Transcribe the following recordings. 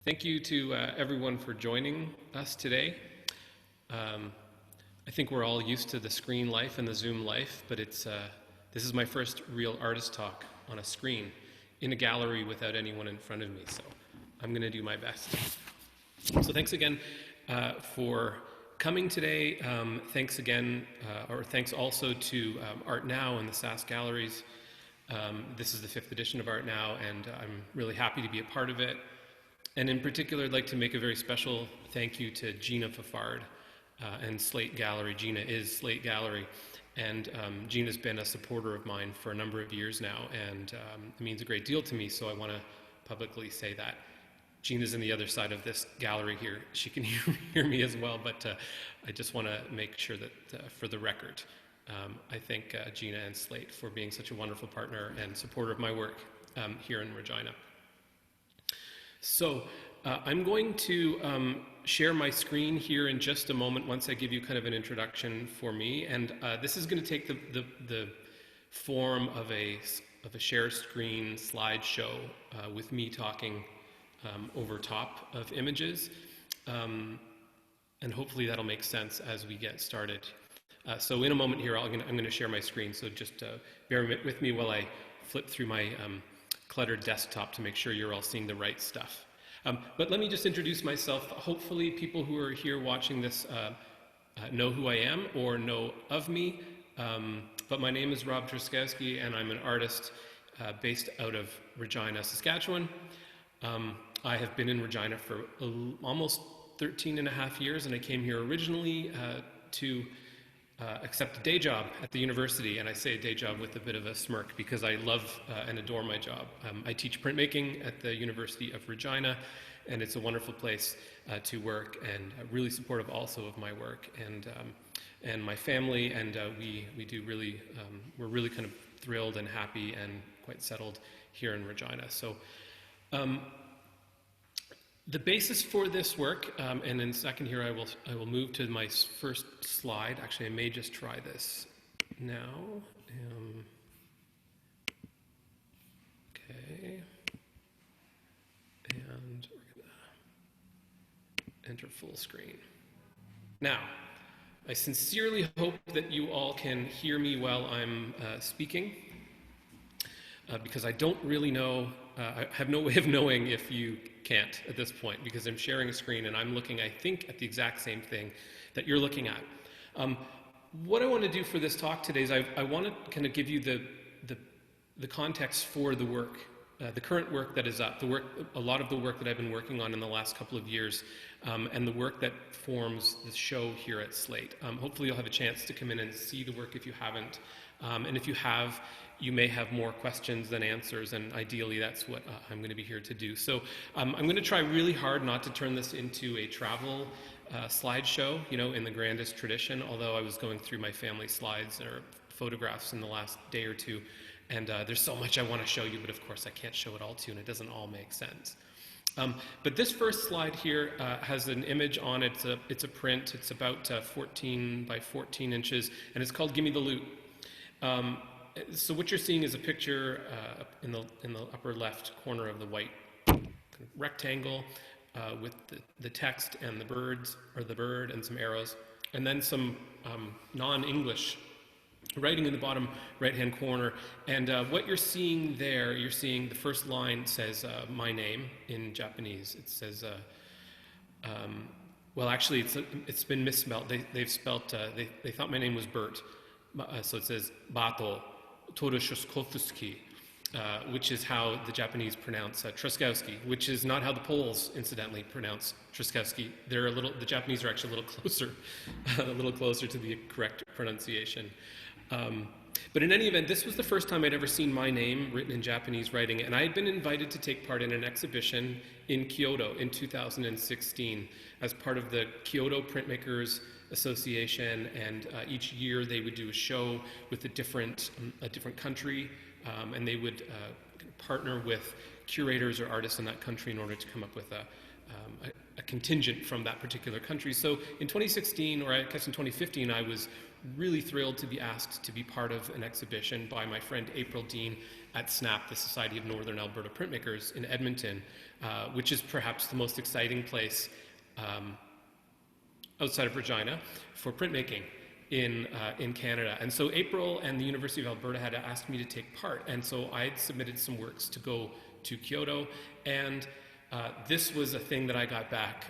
Thank you to everyone for joining us today. I think we're all used to the screen life and the Zoom life, but this is my first real artist talk on a screen in a gallery without anyone in front of me, so I'm going to do my best. So thanks again for coming today. Thanks also to Art Now and the Sask Galleries. This is the 5th edition of Art Now, and I'm really happy to be a part of it. And in particular, I'd like to make a very special thank you to Gina Fafard and Slate Gallery. Gina is Slate Gallery, and Gina's been a supporter of mine for a number of years now, and it means a great deal to me, so I want to publicly say that. Gina's on the other side of this gallery here. She can hear me as well, but I just want to make sure that for the record, I thank Gina and Slate for being such a wonderful partner and supporter of my work here in Regina. So I'm going to share my screen here in just a moment once I give you kind of an introduction for me, and this is going to take the form of a share screen slideshow with me talking over top of images, and hopefully that'll make sense as we get started. So in a moment here I'm going to share my screen, so just bear with me while I flip through my cluttered desktop to make sure you're all seeing the right stuff. But let me just introduce myself. Hopefully people who are here watching this know who I am or know of me. But my name is Robert Truszkowski, and I'm an artist based out of Regina, Saskatchewan. I have been in Regina for almost 13 and a half years, and I came here originally to accept a day job at the university, and I say a day job with a bit of a smirk because I love and adore my job. I teach printmaking at the University of Regina, and it's a wonderful place to work, and really supportive also of my work and my family, and we're really kind of thrilled and happy and quite settled here in Regina. So the basis for this work, and in a second here I will move to my first slide. Actually, I may just try this now. Okay. And we're going to enter full screen. Now, I sincerely hope that you all can hear me while I'm speaking, because I don't really know, I have no way of knowing if you can't at this point, because I'm sharing a screen and I'm looking, I think, at the exact same thing that you're looking at. What I want to do for this talk today is I want to kind of give you the context for the work, the current work that is up, a lot of the work that I've been working on in the last couple of years, and the work that forms the show here at Slate. Hopefully you'll have a chance to come in and see the work if you haven't, and if you have, you may have more questions than answers, and ideally that's what I'm going to be here to do. So I'm going to try really hard not to turn this into a travel slideshow, in the grandest tradition, although I was going through my family slides or photographs in the last day or two, and there's so much I want to show you, but of course I can't show it all to you, and it doesn't all make sense. But this first slide here has an image on it. It's a print. It's about 14 by 14 inches, and it's called Gimme the Loot. So what you're seeing is a picture in the upper left corner of the white rectangle with the text and the birds, or the bird and some arrows, and then some non-English writing in the bottom right-hand corner. And what you're seeing there, you're seeing the first line says my name in Japanese. It says, well, actually, it's been misspelled. They've spelt, they thought my name was Bert. So it says Bato Drozkowski, which is how the Japanese pronounce Truszkowski, which is not how the Poles, incidentally, pronounce Truszkowski. The Japanese are actually a little closer to the correct pronunciation. But in any event, this was the first time I'd ever seen my name written in Japanese writing, and I had been invited to take part in an exhibition in Kyoto in 2016 as part of the Kyoto Printmakers Association, and each year they would do a show with a different country, and they would partner with curators or artists in that country in order to come up with a contingent from that particular country. So in 2016, or I guess in 2015, I was really thrilled to be asked to be part of an exhibition by my friend April Dean at SNAP, the Society of Northern Alberta Printmakers in Edmonton, which is perhaps the most exciting place outside of Regina for printmaking in Canada. And so April and the University of Alberta had asked me to take part, and so I had submitted some works to go to Kyoto, and this was a thing that I got back.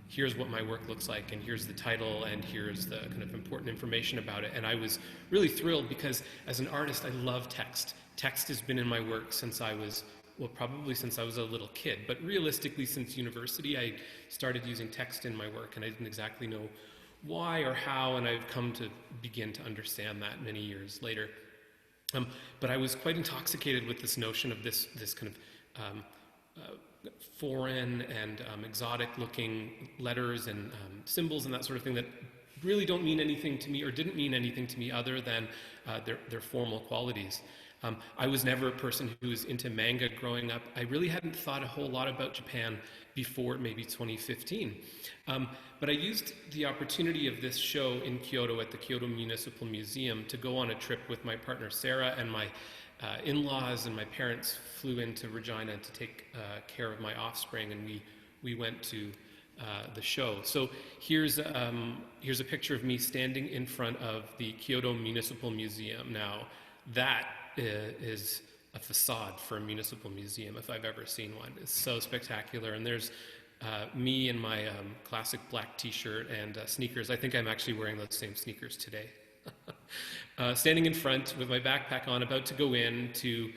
Here's what my work looks like, and here's the title, and here's the kind of important information about it. And I was really thrilled because as an artist, I love text. Text has been in my work since I was, well, probably since I was a little kid, but realistically since university, I started using text in my work, and I didn't exactly know why or how, and I've come to begin to understand that many years later. But I was quite intoxicated with this notion of this kind of foreign and exotic-looking letters and symbols and that sort of thing that really don't mean anything to me, or didn't mean anything to me other than their formal qualities. I was never a person who was into manga growing up. I really hadn't thought a whole lot about Japan before maybe 2015. But I used the opportunity of this show in Kyoto at the Kyoto Municipal Museum to go on a trip with my partner Sarah, and my in-laws and my parents flew into Regina to take care of my offspring, and we went to the show. So here's a picture of me standing in front of the Kyoto Municipal Museum. Now, that is a facade for a municipal museum if I've ever seen one. It's so spectacular, and there's me in my classic black t-shirt and sneakers. I think I'm actually wearing those same sneakers today. Standing in front with my backpack on, about to go in to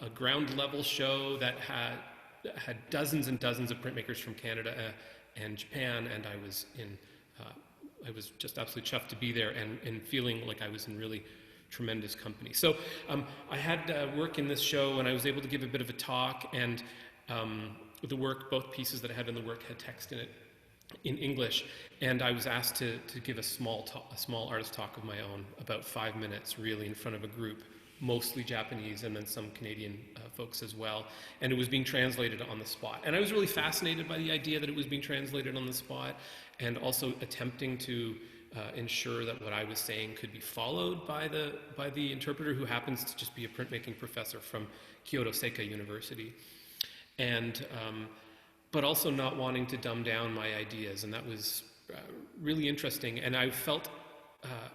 a ground level show that had dozens and dozens of printmakers from Canada and Japan, and I was just absolutely chuffed to be there and feeling like I was in really tremendous company. So I had work in this show, and I was able to give a bit of a talk, and the work, both pieces that I had in the work had text in it in English, and I was asked to give a small artist talk of my own, about 5 minutes, really, in front of a group, mostly Japanese, and then some Canadian folks as well, and it was being translated on the spot. And I was really fascinated by the idea that it was being translated on the spot, and also attempting to ensure that what I was saying could be followed by the interpreter, who happens to just be a printmaking professor from Kyoto Seika University, and but also not wanting to dumb down my ideas, and that was really interesting. And I felt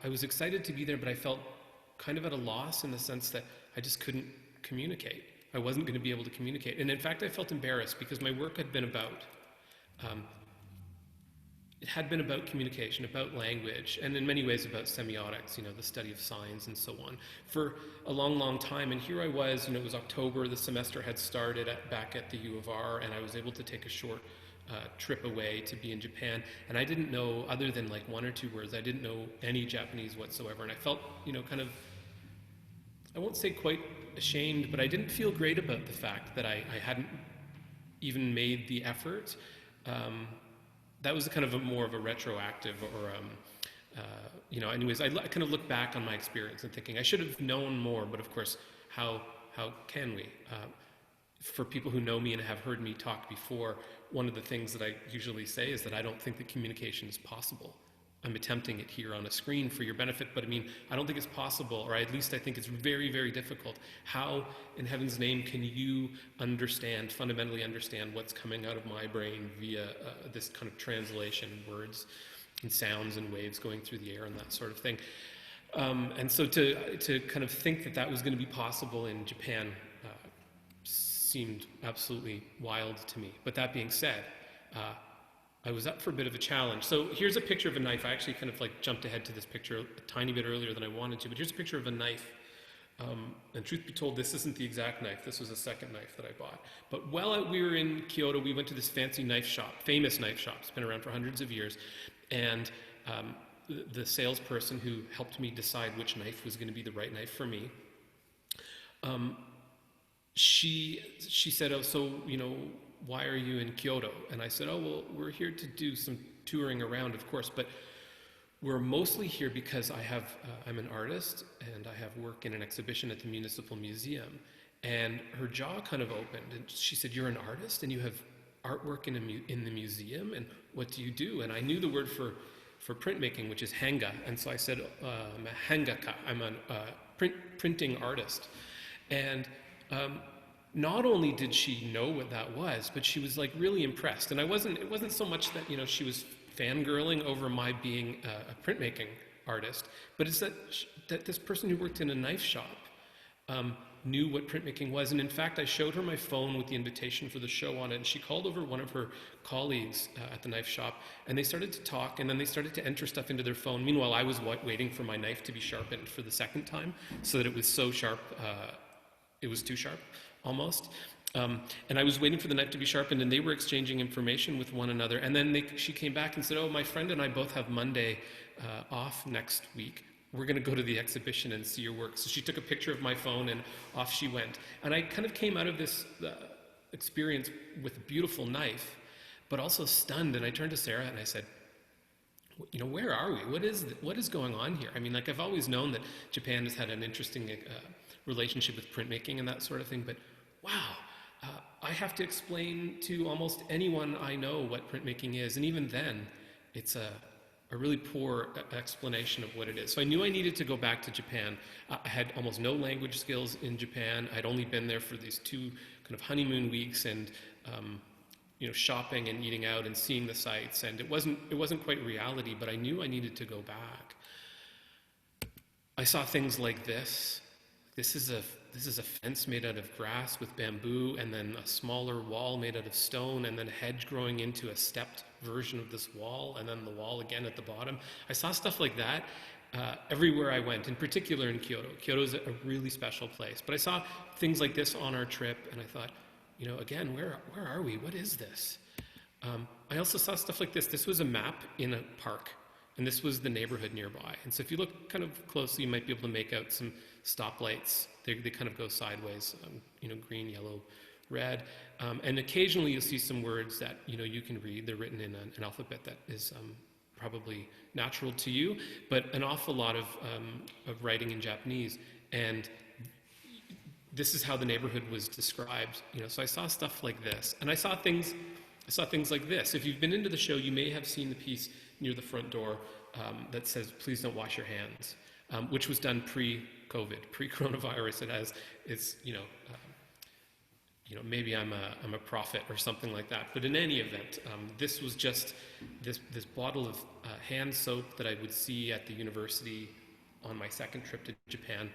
I was excited to be there, but I felt kind of at a loss in the sense that I just couldn't communicate. I wasn't going to be able to communicate, and in fact, I felt embarrassed because my work had been about. It had been about communication, about language, and in many ways about semiotics, the study of signs and so on, for a long, long time. And here I was, it was October, the semester had started back at the U of R, and I was able to take a short trip away to be in Japan, and I didn't know, other than like one or two words, I didn't know any Japanese whatsoever, and I felt, kind of, I won't say quite ashamed, but I didn't feel great about the fact that I hadn't even made the effort. That was kind of more of a retroactive, or, anyways, I kind of look back on my experience and thinking I should have known more, but of course, how can we? For people who know me and have heard me talk before, one of the things that I usually say is that I don't think that communication is possible. I'm attempting it here on a screen for your benefit, but I don't think it's possible, or at least I think it's very, very difficult. How, in heaven's name, can you fundamentally understand what's coming out of my brain via this kind of translation, words and sounds and waves going through the air and that sort of thing? And so to kind of think that was going to be possible in Japan seemed absolutely wild to me. But that being said, I was up for a bit of a challenge. So here's a picture of a knife. I actually kind of jumped ahead to this picture a tiny bit earlier than I wanted to, but here's a picture of a knife. And truth be told, this isn't the exact knife. This was a second knife that I bought. But while we were in Kyoto, we went to this fancy knife shop, famous knife shop. It's been around for hundreds of years. And the salesperson who helped me decide which knife was going to be the right knife for me, she said, "Oh, so, why are you in Kyoto?" And I said, "Oh, well, we're here to do some touring around, of course, but we're mostly here because I'm an artist, and I have work in an exhibition at the Municipal Museum, And her jaw kind of opened, and she said, "You're an artist, and you have artwork in the museum, and what do you do?" And I knew the word for printmaking, which is hanga, and so I said, "I'm a hangaka. I'm a printing artist." And not only did she know what that was, but she was like really impressed. And it wasn't so much that she was fangirling over my being a printmaking artist, but it's that this person who worked in a knife shop knew what printmaking was. And in fact, I showed her my phone with the invitation for the show on it, and she called over one of her colleagues at the knife shop, and they started to talk, and then they started to enter stuff into their phone. Meanwhile, I was waiting for my knife to be sharpened for the second time, so that it was so sharp, it was too sharp, almost. And I was waiting for the knife to be sharpened, and they were exchanging information with one another. And then she came back and said, "Oh, my friend and I both have Monday off next week. We're going to go to the exhibition and see your work." So she took a picture of my phone, and off she went. And I kind of came out of this experience with a beautiful knife, but also stunned. And I turned to Sarah and I said, "Where are we? What is going on here?" I mean, like, I've always known that Japan has had an interesting relationship with printmaking and that sort of thing, but wow, I have to explain to almost anyone I know what printmaking is, and even then, it's a really poor explanation of what it is. So I knew I needed to go back to Japan. I had almost no language skills in Japan. I'd only been there for these 2 kind of honeymoon weeks, and shopping and eating out and seeing the sights, and it wasn't quite reality, but I knew I needed to go back. I saw things like this. This is a fence made out of grass with bamboo, and then a smaller wall made out of stone, and then a hedge growing into a stepped version of this wall, and then the wall again at the bottom. I saw stuff like that everywhere I went, in particular in Kyoto. Kyoto's a really special place. But I saw things like this on our trip, and I thought, again, where are we? What is this? I also saw stuff like this. This was a map in a park, and this was the neighborhood nearby. And so if you look kind of closely, you might be able to make out some stoplights. They kind of go sideways, green, yellow, red. And occasionally you'll see some words that, you can read. They're written in an alphabet that is probably natural to you, but an awful lot of writing in Japanese. And this is how the neighborhood was described. So I saw stuff like this. And I saw things like this. If you've been into the show, you may have seen the piece near the front door that says, "Please don't wash your hands," which was done pre-COVID, pre-coronavirus. It's maybe I'm a prophet or something like that. But in any event, this was just this bottle of hand soap that I would see at the university on my second trip to Japan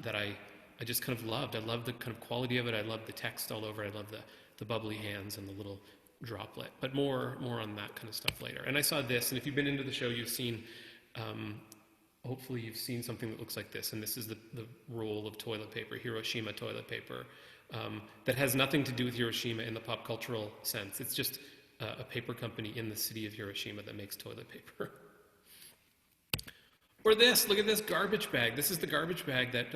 that I just kind of loved. I loved the kind of quality of it. I loved the text all over. I loved the bubbly hands and the little droplet. But more on that kind of stuff later. And I saw this, and if you've been into the show, you've seen, hopefully you've seen something that looks like this. And this is the roll of toilet paper, Hiroshima toilet paper, that has nothing to do with Hiroshima in the pop cultural sense. It's just a paper company in the city of Hiroshima that makes toilet paper. Or this, look at this garbage bag. This is the garbage bag that,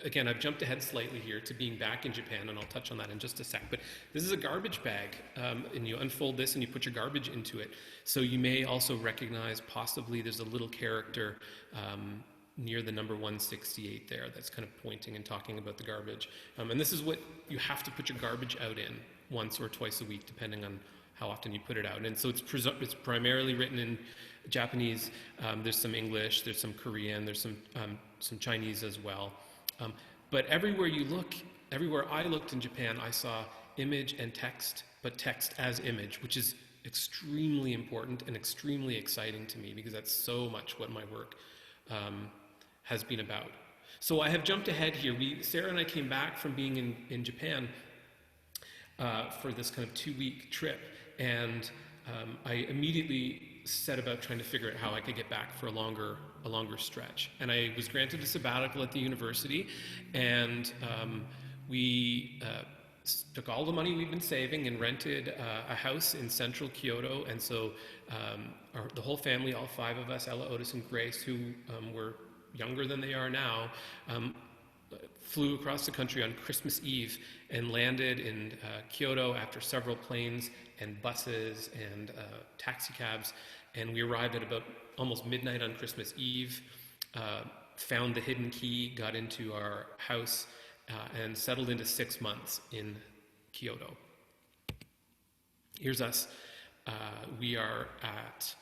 again, I've jumped ahead slightly here to being back in Japan, and I'll touch on that in just a sec. But this is a garbage bag, and you unfold this and you put your garbage into it. So you may also recognize, possibly, there's a little character near the number 168 there that's kind of pointing and talking about the garbage. And this is what you have to put your garbage out in once or twice a week, depending on how often you put it out. And so it's primarily written in Japanese. There's some English, there's some Korean, there's some Chinese as well. But everywhere you look, everywhere I looked in Japan, I saw image and text, but text as image, which is extremely important and extremely exciting to me, because that's so much what my work has been about. So I have jumped ahead here. Sarah and I came back from being in Japan for this kind of 2-week trip, and I immediately set about trying to figure out how I could get back for a longer stretch. And I was granted a sabbatical at the university, and we took all the money we'd been saving and rented a house in central Kyoto. And so the whole family, all 5 of us, Ella, Otis, and Grace, who were younger than they are now, flew across the country on Christmas Eve and landed in Kyoto after several planes and buses and taxi cabs. And we arrived at about almost midnight on Christmas Eve, found the hidden key, got into our house, and settled into 6 months in Kyoto. Here's us. We are at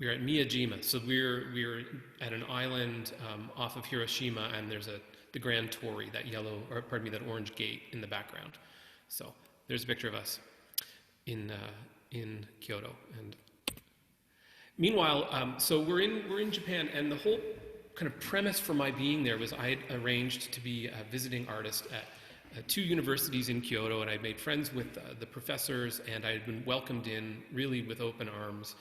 Miyajima. So we're at an island off of Hiroshima, and there's the Grand Torii, that orange gate in the background. So there's a picture of us in Kyoto. And meanwhile, so we're in Japan, and the whole kind of premise for my being there was I had arranged to be a visiting artist at 2 universities in Kyoto, and I'd made friends with the professors, and I had been welcomed in really with open arms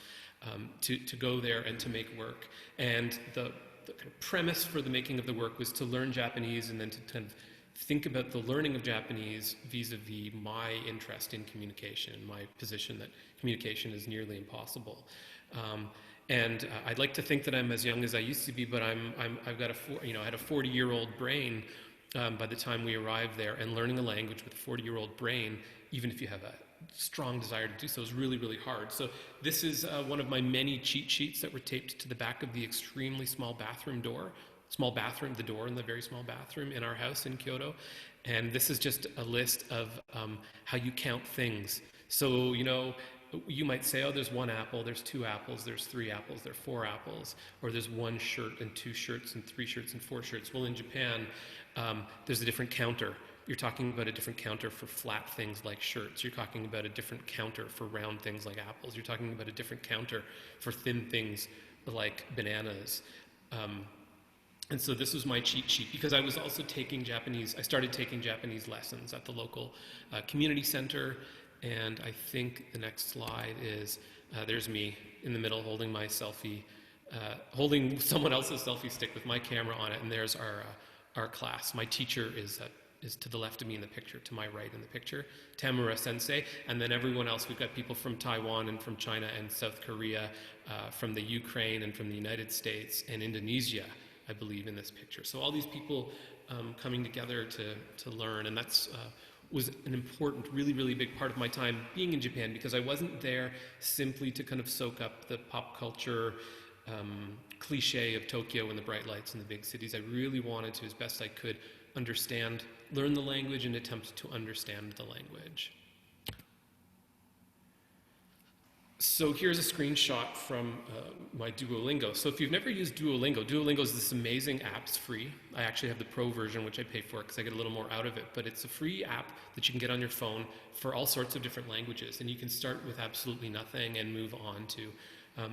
to go there and to make work. And the kind of premise for the making of the work was to learn Japanese and then to kind of think about the learning of Japanese vis-a-vis my interest in communication, my position that communication is nearly impossible. And I'd like to think that I'm as young as I used to be, but I've got I had a 40-year-old brain by the time we arrived there, and learning a language with a 40-year-old brain, even if you have a strong desire to do so, is really, really hard. So this is one of my many cheat sheets that were taped to the back of the extremely small bathroom door. The door in the very small bathroom in our house in Kyoto. And this is just a list of how you count things. So, you might say, oh, there's 1 apple, there's 2 apples, there's 3 apples, there's 4 apples, or there's 1 shirt and 2 shirts and 3 shirts and 4 shirts. Well, in Japan, there's a different counter. You're talking about a different counter for flat things like shirts. You're talking about a different counter for round things like apples. You're talking about a different counter for thin things like bananas. And so this was my cheat sheet, because I was also I started taking Japanese lessons at the local community center. And I think the next slide is, there's me in the middle holding my selfie, holding someone else's selfie stick with my camera on it, and there's our class. My teacher is to the left of me in the picture, to my right in the picture, Tamura Sensei, and then everyone else. We've got people from Taiwan and from China and South Korea, from the Ukraine and from the United States and Indonesia, I believe, in this picture. So all these people coming together to learn, and that's was an important, really, really big part of my time being in Japan, because I wasn't there simply to kind of soak up the pop culture cliche of Tokyo and the bright lights and the big cities. I really wanted to, as best I could, learn the language and attempt to understand the language. So here's a screenshot from my Duolingo. So if you've never used Duolingo, Duolingo is this amazing app. It's free. I actually have the pro version, which I pay for because I get a little more out of it. But it's a free app that you can get on your phone for all sorts of different languages. And you can start with absolutely nothing and move on to,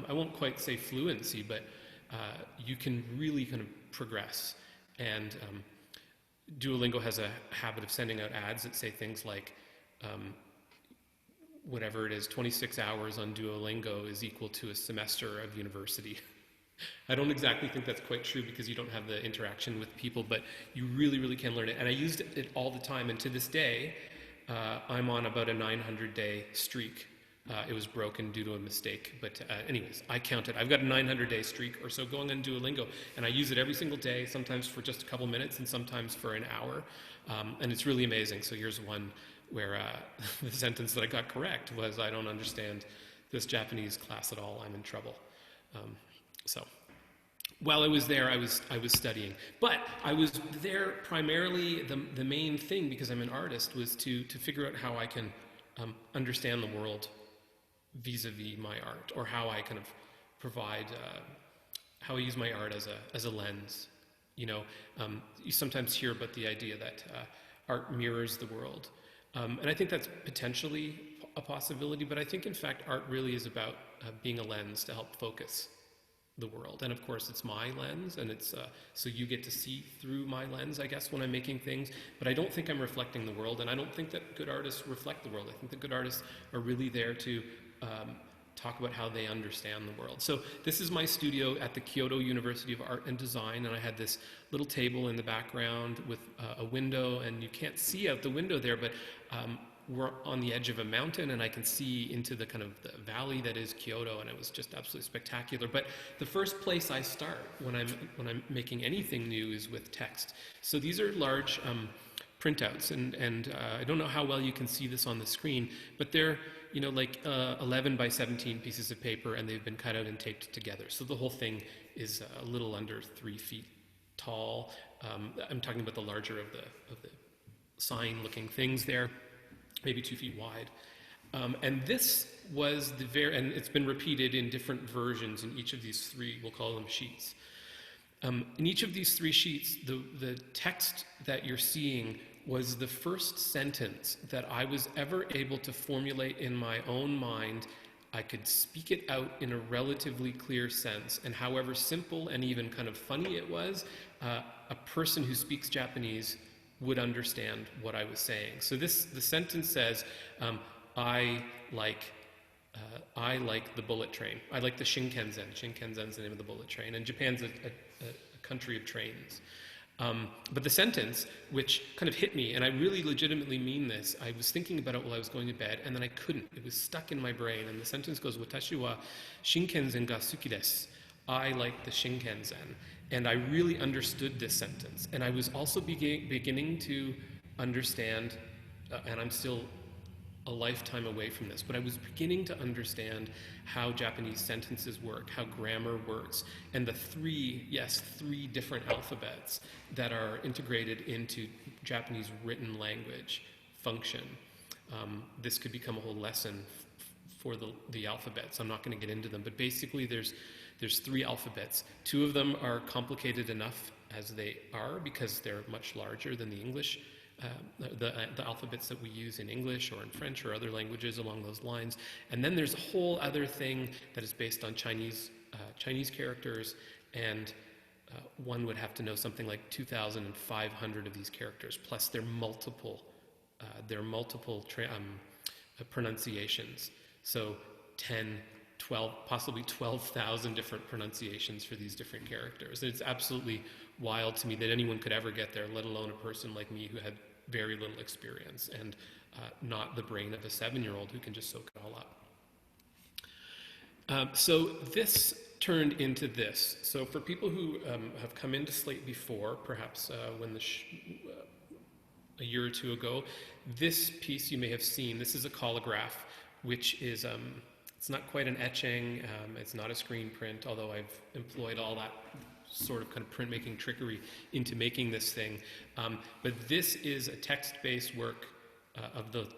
I won't quite say fluency, but you can really kind of progress. And Duolingo has a habit of sending out ads that say things like, whatever it is, 26 hours on Duolingo is equal to a semester of university. I don't exactly think that's quite true, because you don't have the interaction with people, but you really, really can learn it. And I used it all the time, and to this day, I'm on about a 900-day streak. It was broken due to a mistake, but anyways, I count it. I've got a 900-day streak or so going on Duolingo, and I use it every single day, sometimes for just a couple minutes and sometimes for an hour, and it's really amazing. So here's one where the sentence that I got correct was, I don't understand this Japanese class at all, I'm in trouble. So while I was there, I was studying. But I was there primarily, the main thing, because I'm an artist, was to figure out how I can understand the world vis-a-vis my art, or how I kind of provide, how I use my art as a lens. You sometimes hear about the idea that art mirrors the world. And I think that's potentially a possibility, but I think, in fact, art really is about being a lens to help focus the world. And of course, it's my lens, and it's so you get to see through my lens, I guess, when I'm making things. But I don't think I'm reflecting the world, and I don't think that good artists reflect the world. I think that good artists are really there to talk about how they understand the world. So this is my studio at the Kyoto University of Art and Design, and I had this little table in the background with a window, and you can't see out the window there, but we're on the edge of a mountain, and I can see into the kind of the valley that is Kyoto, and it was just absolutely spectacular. But the first place I start when I'm making anything new is with text. So these are large printouts, and I don't know how well you can see this on the screen, but they're 11 by 17 pieces of paper, and they've been cut out and taped together. So the whole thing is a little under 3 feet tall, I'm talking about the larger of the sign-looking things there, maybe 2 feet wide. And this was and it's been repeated in different versions in each of these three, we'll call them sheets. In each of these 3 sheets, the text that you're seeing was the first sentence that I was ever able to formulate in my own mind. I could speak it out in a relatively clear sense, and however simple and even kind of funny it was, a person who speaks Japanese would understand what I was saying. So the sentence says, I like the bullet train. I like the Shinken Zen. Shinken Zen is the name of the bullet train, and Japan's a country of trains. But the sentence, which kind of hit me, and I really legitimately mean this, I was thinking about it while I was going to bed, and then I couldn't. It was stuck in my brain, and the sentence goes, Watashi wa Shinken Zengasuki desu. I like the Shinken Zen. And I really understood this sentence. And I was also beginning to understand, and I'm still a lifetime away from this, but I was beginning to understand how Japanese sentences work, how grammar works, and the 3 different alphabets that are integrated into Japanese written language function. This could become a whole lesson for the alphabets. I'm not going to get into them, but basically there's 3 alphabets. 2 of them are complicated enough as they are because they're much larger than the English, the alphabets that we use in English or in French or other languages along those lines. And then there's a whole other thing that is based on Chinese characters, and one would have to know something like 2,500 of these characters, plus their multiple pronunciations. So 10, 12, possibly 12,000 different pronunciations for these different characters. It's absolutely wild to me that anyone could ever get there, let alone a person like me who had very little experience and not the brain of a 7-year-old who can just soak it all up. So this turned into this. So for people who have come into Slate before, perhaps when a year or 2 ago, this piece you may have seen. This is a collograph, which is it's not quite an etching, it's not a screen print, although I've employed all that sort of kind of printmaking trickery into making this thing. But this is a text-based work of the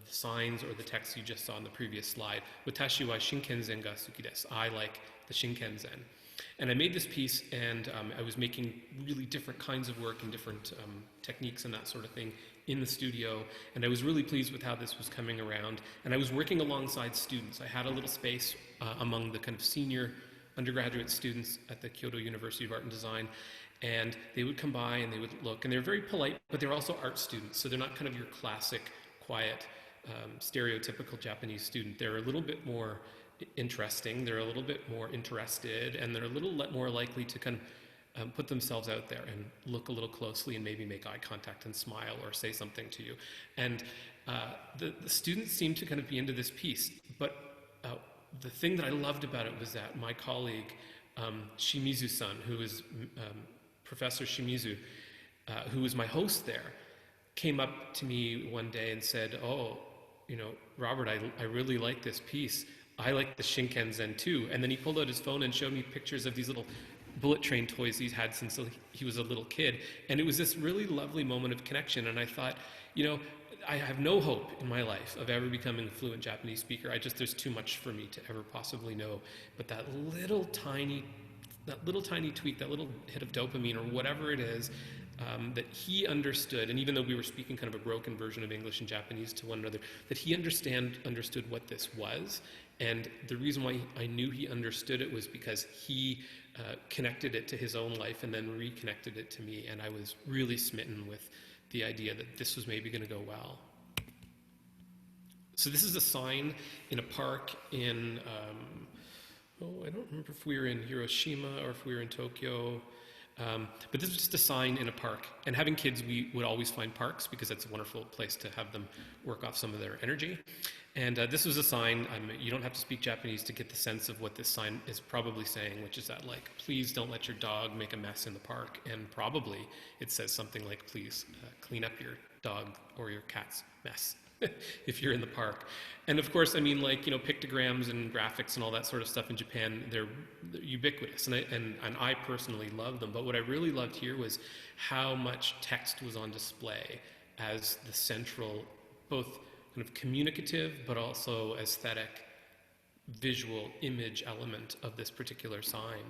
signs or the text you just saw on the previous slide. Watashi wa Shinken Zengasuki desu. I like the Shinken Zen. And I made this piece, and I was making really different kinds of work and different techniques and that sort of thing in the studio, and I was really pleased with how this was coming around. And I was working alongside students. I had a little space among the kind of senior undergraduate students at the Kyoto University of Art and Design, and they would come by and they would look, and they're very polite, but they're also art students, so they're not kind of your classic, quiet, stereotypical Japanese student. They're a little bit more interesting, they're a little bit more interested, and they're a little more likely to kind of put themselves out there and look a little closely and maybe make eye contact and smile or say something to you. And the students seemed to kind of be into this piece, but the thing that I loved about it was that my colleague, Shimizu-san, who is Professor Shimizu, who was my host there, came up to me one day and said, Robert, I really like this piece. I like the Shinken Zen too. And then he pulled out his phone and showed me pictures of these little bullet train toys he's had since he was a little kid. And it was this really lovely moment of connection. And I thought, I have no hope in my life of ever becoming a fluent Japanese speaker. There's too much for me to ever possibly know. But that little tiny tweak, that little hit of dopamine or whatever it is, that he understood, and even though we were speaking kind of a broken version of English and Japanese to one another, that he understood what this was. And the reason why I knew he understood it was because he connected it to his own life and then reconnected it to me, and I was really smitten with the idea that this was maybe going to go well. So this is a sign in a park in, I don't remember if we were in Hiroshima or if we were in Tokyo, but this was just a sign in a park. And having kids, we would always find parks because that's a wonderful place to have them work off some of their energy. And this was a sign. You don't have to speak Japanese to get the sense of what this sign is probably saying, which is that, like, please don't let your dog make a mess in the park. And probably it says something like, please clean up your dog or your cat's mess if you're in the park. And of course, I mean, like, pictograms and graphics and all that sort of stuff in Japan, they're ubiquitous. And I personally love them. But what I really loved here was how much text was on display as the central, both kind of communicative, but also aesthetic, visual image element of this particular sign.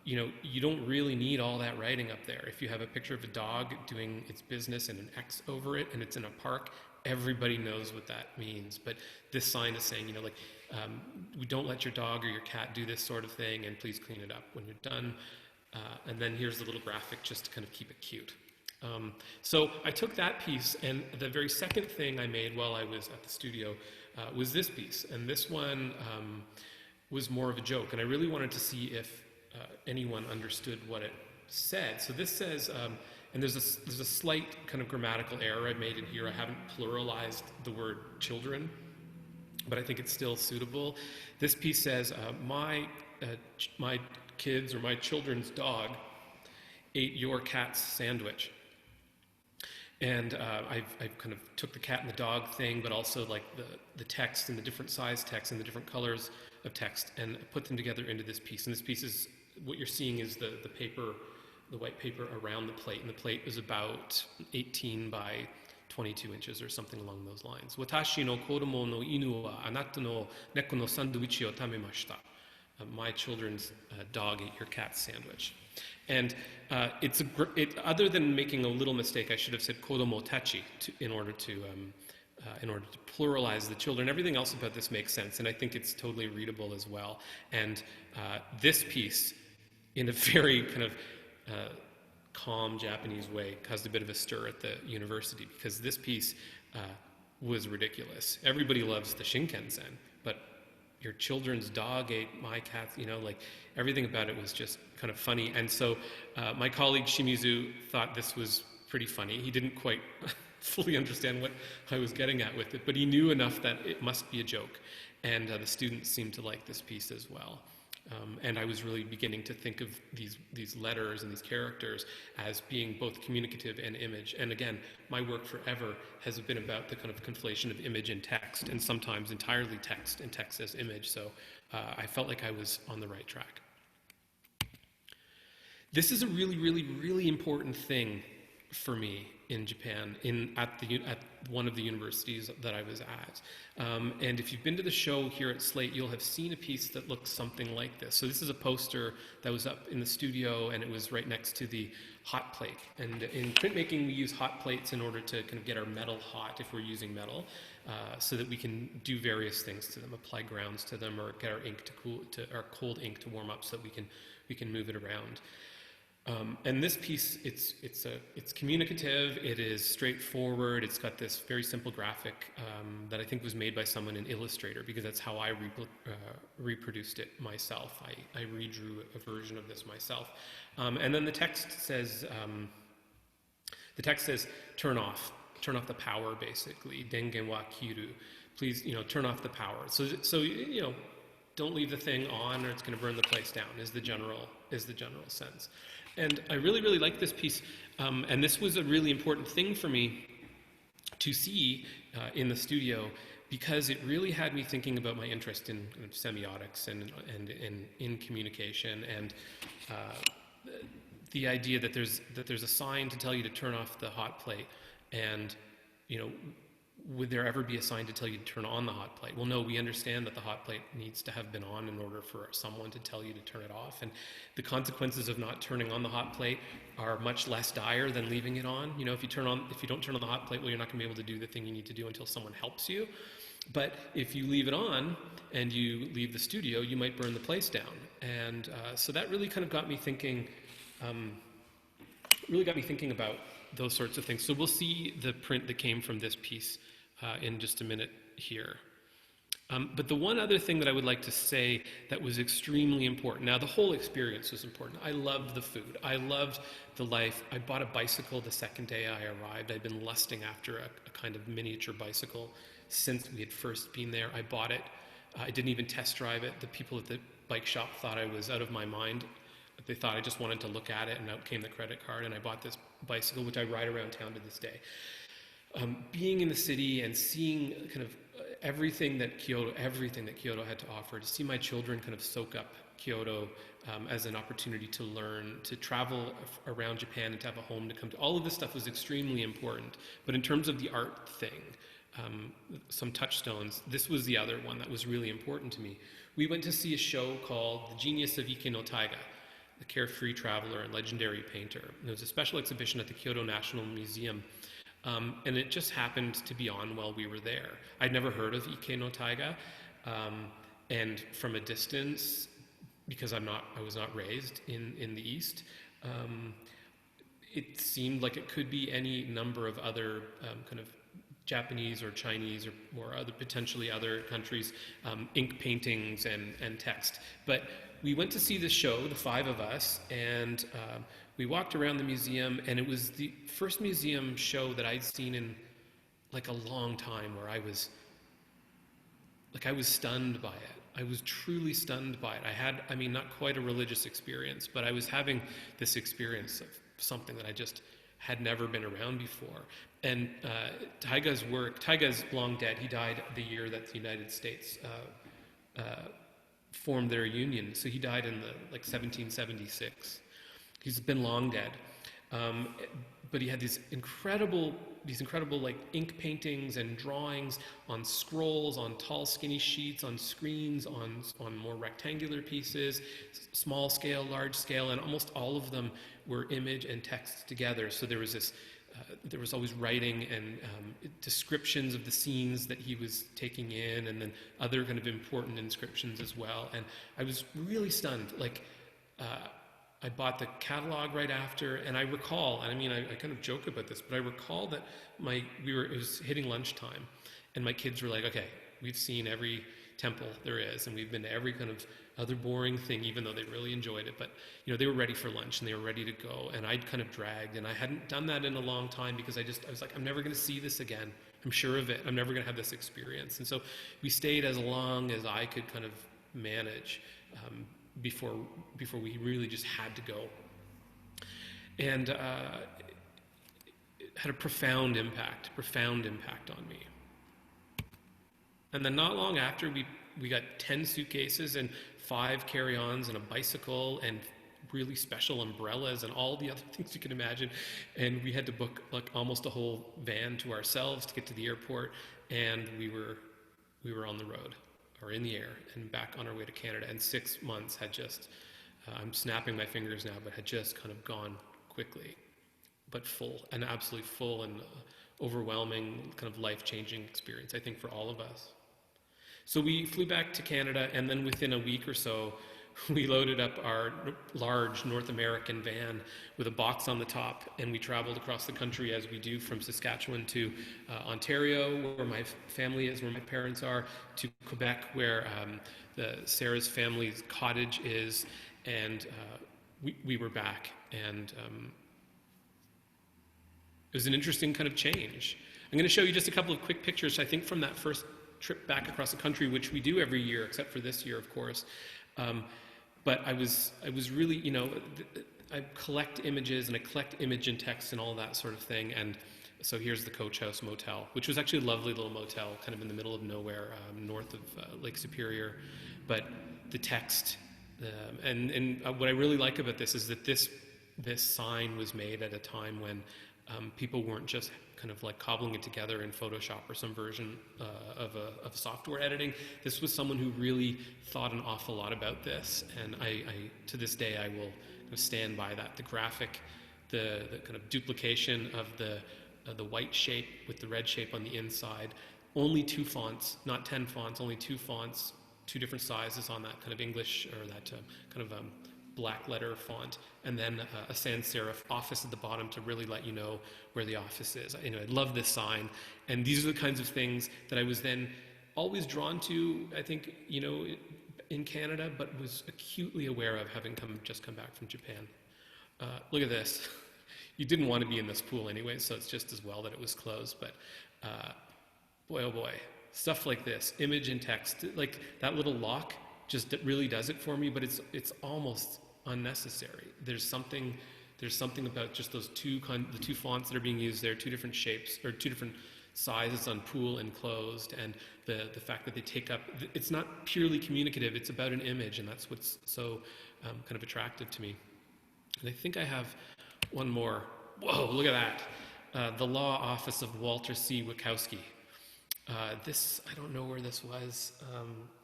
You don't really need all that writing up there. If you have a picture of a dog doing its business and an X over it and it's in a park, everybody knows what that means. But this sign is saying, we don't let your dog or your cat do this sort of thing, and please clean it up when you're done. And then here's the little graphic just to kind of keep it cute. So I took that piece, and the very second thing I made while I was at the studio was this piece. And this one was more of a joke, and I really wanted to see if anyone understood what it said. So this says, and there's a slight kind of grammatical error I made in here. I haven't pluralized the word children, but I think it's still suitable. This piece says, my kids or my children's dog ate your cat's sandwich. And I've kind of took the cat and the dog thing, but also like the text and the different size text and the different colors of text, and put them together into this piece. And this piece is, what you're seeing is the paper, the white paper around the plate. And the plate is about 18 by 22 inches or something along those lines. Watashi no kodomo no inu wa anata no neko no sandwichi o tamemashita. My children's dog ate your cat's sandwich. And other than making a little mistake, I should have said kodomo tachi in order to pluralize the children. Everything else about this makes sense, and I think it's totally readable as well. And this piece, in a very kind of calm Japanese way, caused a bit of a stir at the university, because this piece was ridiculous. Everybody loves the Shinken Zen, but your children's dog ate my cat, everything about it was just kind of funny. And so my colleague Shimizu thought this was pretty funny. He didn't quite fully understand what I was getting at with it, but he knew enough that it must be a joke. And the students seemed to like this piece as well. And I was really beginning to think of these letters and these characters as being both communicative and image. And again, my work forever has been about the kind of conflation of image and text, and sometimes entirely text and text as image. So I felt like I was on the right track. This is a really, really, really important thing for me in Japan, at one of the universities that I was at. And if you've been to the show here at Slate, you'll have seen a piece that looks something like this. So this is a poster that was up in the studio, and it was right next to the hot plate. And in printmaking, we use hot plates in order to kind of get our metal hot if we're using metal, so that we can do various things to them, apply grounds to them, or get our ink to cool, our cold ink to warm up, so that we can move it around. And this piece, it's communicative, it is straightforward, it's got this very simple graphic that I think was made by someone in Illustrator, because that's how I reproduced it myself. I redrew a version of this myself. And then the text says, turn off the power, basically. Dengen wa kiru. Please, turn off the power. So don't leave the thing on, or it's going to burn the place down, is the general sense. And I really, really like this piece, and this was a really important thing for me to see in the studio, because it really had me thinking about my interest in kind of semiotics and in communication, and the idea that there's a sign to tell you to turn off the hot plate, and would there ever be a sign to tell you to turn on the hot plate? Well, no, we understand that the hot plate needs to have been on in order for someone to tell you to turn it off. And the consequences of not turning on the hot plate are much less dire than leaving it on. If you don't turn on the hot plate, well, you're not going to be able to do the thing you need to do until someone helps you. But if you leave it on and you leave the studio, you might burn the place down. And so that really kind of got me thinking about those sorts of things. So we'll see the print that came from this piece in just a minute here. But the one other thing that I would like to say that was extremely important, now the whole experience was important. I loved the food. I loved the life. I bought a bicycle the second day I arrived. I'd been lusting after a kind of miniature bicycle since we had first been there. I bought it. I didn't even test drive it. The people at the bike shop thought I was out of my mind. They thought I just wanted to look at it, and out came the credit card, and I bought this bicycle, which I ride around town to this day. being in the city and seeing kind of everything that Kyoto had to offer, to see my children kind of soak up Kyoto as an opportunity to learn, to travel around Japan and to have a home to come to. All of this stuff was extremely important. But in terms of the art thing, some touchstones, this was the other one that was really important to me. We went to see a show called The Genius of Ike no Taiga, the carefree traveler and legendary painter. And it was a special exhibition at the Kyoto National Museum. And it just happened to be on while we were there. I'd never heard of Ike no Taiga. And from a distance, because I was not raised in the East, it seemed like it could be any number of other kind of Japanese or Chinese or other potentially other countries' ink paintings and text. But we went to see this show, the five of us, and we walked around the museum, and it was the first museum show that I'd seen in like a long time where I was stunned by it. I was truly stunned by it. I mean, not quite a religious experience, but I was having this experience of something that I just had never been around before. And Taiga's long dead. He died the year that the United States formed their union. So he died in 1776. He's been long dead. But he had these incredible like ink paintings and drawings on scrolls, on tall skinny sheets, on screens, on more rectangular pieces, small scale, large scale, and almost all of them were image and text together. So there was always writing and descriptions of the scenes that he was taking in, and then other kind of important inscriptions as well. And I was really stunned. I bought the catalog right after, and I recall, and I mean, I kind of joke about this, but I recall that it was hitting lunchtime, and my kids were like, okay, we've seen every temple there is, and we've been to every kind of other boring thing, even though they really enjoyed it, but, they were ready for lunch, and they were ready to go, and I'd kind of dragged, and I hadn't done that in a long time, because I was like, I'm never going to see this again. I'm sure of it. I'm never going to have this experience. And so we stayed as long as I could kind of manage, before we really just had to go. And it had a profound impact on me. And then not long after, we got 10 suitcases and 5 carry-ons and a bicycle and really special umbrellas and all the other things you can imagine. And we had to book like almost a whole van to ourselves to get to the airport. And we were on the road, or in the air, and back on our way to Canada. And 6 months had just, I'm snapping my fingers now, but had just kind of gone quickly, but an absolutely full and overwhelming kind of life-changing experience, I think, for all of us. So we flew back to Canada, and then within a week or so, we loaded up our large North American van with a box on the top, and we traveled across the country as we do from Saskatchewan to Ontario, where my family is, where my parents are, to Quebec, where Sarah's family's cottage is, and we were back. And it was an interesting kind of change. I'm going to show you just a couple of quick pictures, I think, from that first trip back across the country, which we do every year, except for this year, of course. But I was really, I collect images, and I collect image and text and all that sort of thing. And so here's the Coach House Motel, which was actually a lovely little motel, kind of in the middle of nowhere, north of Lake Superior. But the text, and what I really like about this is that this sign was made at a time when people weren't just kind of like cobbling it together in Photoshop or some version of software editing. This was someone who really thought an awful lot about this, and I to this day I will kind of stand by that. The graphic, the kind of duplication of the white shape with the red shape on the inside. Only 2 fonts, not 10 fonts, only 2 fonts, 2 different sizes on that kind of English or that kind of black letter font, and then a sans serif office at the bottom to really let you know where the office is. I love this sign, and these are the kinds of things that I was then always drawn to, I think, in Canada, but was acutely aware of having just come back from Japan. Look at this. You didn't want to be in this pool anyway, so it's just as well that it was closed, but boy, oh boy, stuff like this, image and text, like that little lock just really does it for me, but it's almost unnecessary. There's something There's something about just those the two fonts that are being used there, two different shapes, or two different sizes on pool and closed, and the fact that they take up, it's not purely communicative, it's about an image, and that's what's so kind of attractive to me. And I think I have one more. Whoa, look at that. The Law Office of Walter C. Wachowski. This, I don't know where this was.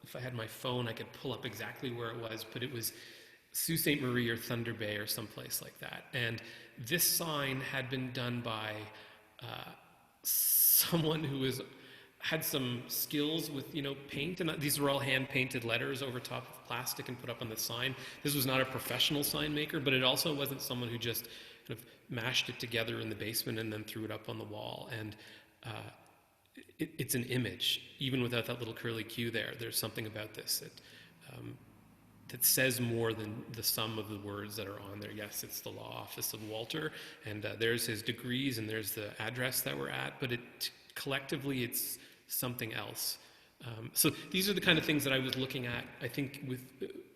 If I had my phone, I could pull up exactly where it was, but it was Sault Ste. Marie or Thunder Bay or someplace like that. And this sign had been done by someone who had some skills with, paint, and these were all hand-painted letters over top of plastic and put up on the sign. This was not a professional sign maker, but it also wasn't someone who just kind of mashed it together in the basement and then threw it up on the wall. And it's an image, even without that little curly Q there. There's something about this that says more than the sum of the words that are on there. Yes, it's the Law Office of Walter, and there's his degrees, and there's the address that we're at, but collectively it's something else. So these are the kind of things that I was looking at, I think, with